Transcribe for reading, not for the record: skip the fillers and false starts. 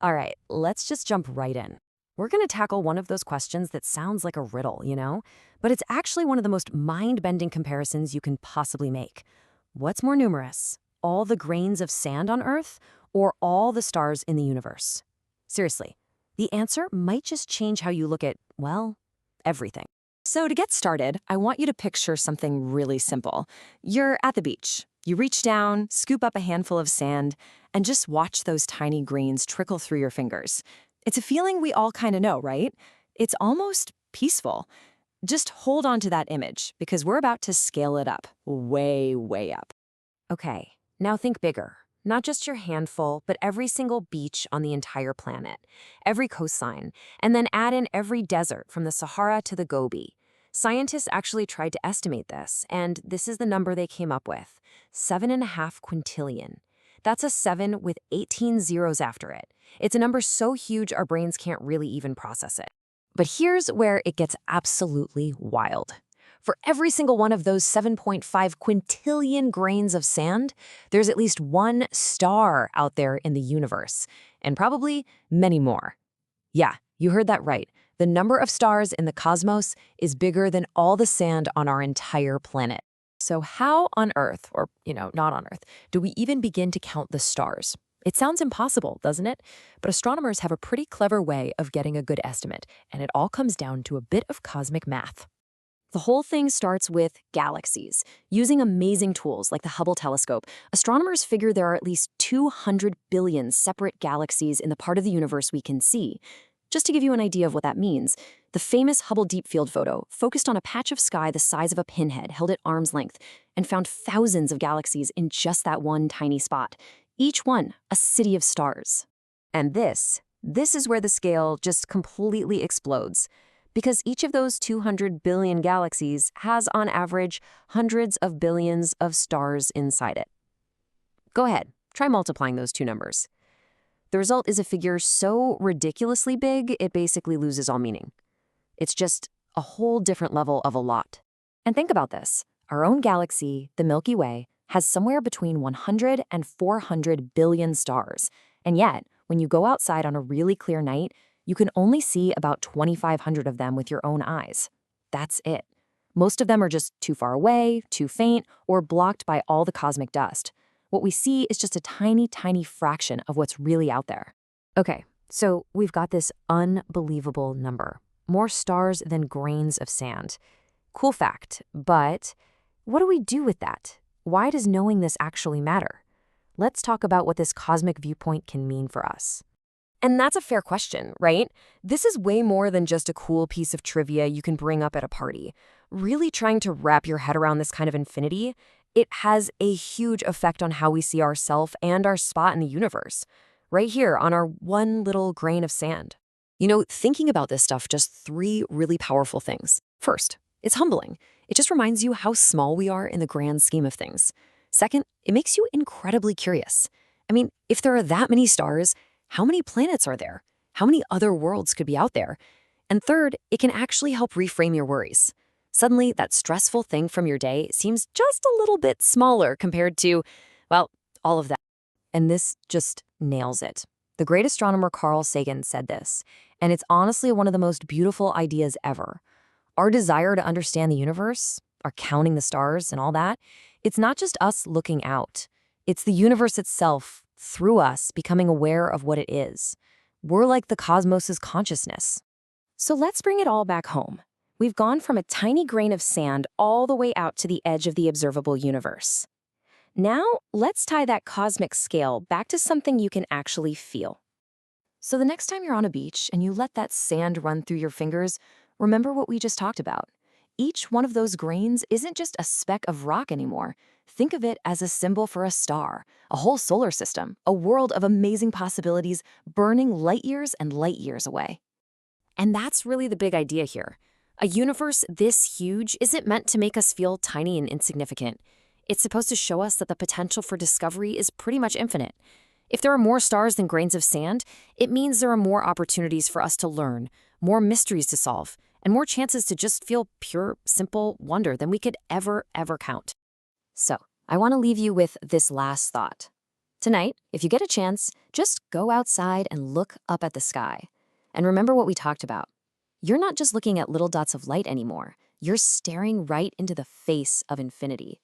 All right, let's just jump right in. We're going to tackle one of those questions that sounds like a riddle, but it's actually one of the most mind-bending comparisons you can possibly make. What's more numerous, all the grains of sand on Earth or all the stars in the universe? Seriously, the answer might just change how you look at, well, everything. So to get started, I want you to picture something really simple. You're at the beach. You reach down, scoop up a handful of sand, and just watch those tiny grains trickle through your fingers. It's a feeling we all kind of know, right? It's almost peaceful. Just hold on to that image, because we're about to scale it up, way, way up. Okay, now think bigger. Not just your handful, but every single beach on the entire planet, every coastline, and then add in every desert from the Sahara to the Gobi. Scientists actually tried to estimate this, and this is the number they came up with: 7.5 quintillion. That's a 7 with 18 zeros after it. It's a number so huge our brains can't really even process it. But here's where it gets absolutely wild. For every single one of those 7.5 quintillion grains of sand, there's at least one star out there in the universe, and probably many more. Yeah, you heard that right. The number of stars in the cosmos is bigger than all the sand on our entire planet. So how on Earth, or, not on Earth, do we even begin to count the stars? It sounds impossible, doesn't it? But astronomers have a pretty clever way of getting a good estimate, and it all comes down to a bit of cosmic math. The whole thing starts with galaxies. Using amazing tools like the Hubble telescope, astronomers figure there are at least 200 billion separate galaxies in the part of the universe we can see. Just to give you an idea of what that means, the famous Hubble Deep Field photo focused on a patch of sky the size of a pinhead held at arm's length and found thousands of galaxies in just that one tiny spot, each one a city of stars. And this is where the scale just completely explodes, because each of those 200 billion galaxies has, on average, hundreds of billions of stars inside it. Go ahead, try multiplying those two numbers. The result is a figure so ridiculously big, it basically loses all meaning. It's just a whole different level of a lot. And think about this. Our own galaxy, the Milky Way, has somewhere between 100 and 400 billion stars. And yet, when you go outside on a really clear night, you can only see about 2,500 of them with your own eyes. That's it. Most of them are just too far away, too faint, or blocked by all the cosmic dust. What we see is just a tiny, tiny fraction of what's really out there. Okay, so we've got this unbelievable number. More stars than grains of sand. Cool fact, but what do we do with that? Why does knowing this actually matter? Let's talk about what this cosmic viewpoint can mean for us. And that's a fair question, right? This is way more than just a cool piece of trivia you can bring up at a party. Really trying to wrap your head around this kind of infinity, it has a huge effect on how we see ourselves and our spot in the universe, right here on our one little grain of sand. Thinking about this stuff, just three really powerful things. First, it's humbling. It just reminds you how small we are in the grand scheme of things. Second, it makes you incredibly curious. If there are that many stars, how many planets are there? How many other worlds could be out there? And third, it can actually help reframe your worries. Suddenly, that stressful thing from your day seems just a little bit smaller compared to, well, all of that. And this just nails it. The great astronomer Carl Sagan said this, and it's honestly one of the most beautiful ideas ever. Our desire to understand the universe, our counting the stars and all that, it's not just us looking out. It's the universe itself, through us, becoming aware of what it is. We're like the cosmos's consciousness. So let's bring it all back home. We've gone from a tiny grain of sand all the way out to the edge of the observable universe. Now, let's tie that cosmic scale back to something you can actually feel. So the next time you're on a beach and you let that sand run through your fingers, remember what we just talked about. Each one of those grains isn't just a speck of rock anymore. Think of it as a symbol for a star, a whole solar system, a world of amazing possibilities burning light years and light years away. And that's really the big idea here. A universe this huge isn't meant to make us feel tiny and insignificant. It's supposed to show us that the potential for discovery is pretty much infinite. If there are more stars than grains of sand, it means there are more opportunities for us to learn, more mysteries to solve, and more chances to just feel pure, simple wonder than we could ever count. So, I want to leave you with this last thought. Tonight, if you get a chance, just go outside and look up at the sky. And remember what we talked about. You're not just looking at little dots of light anymore. You're staring right into the face of infinity.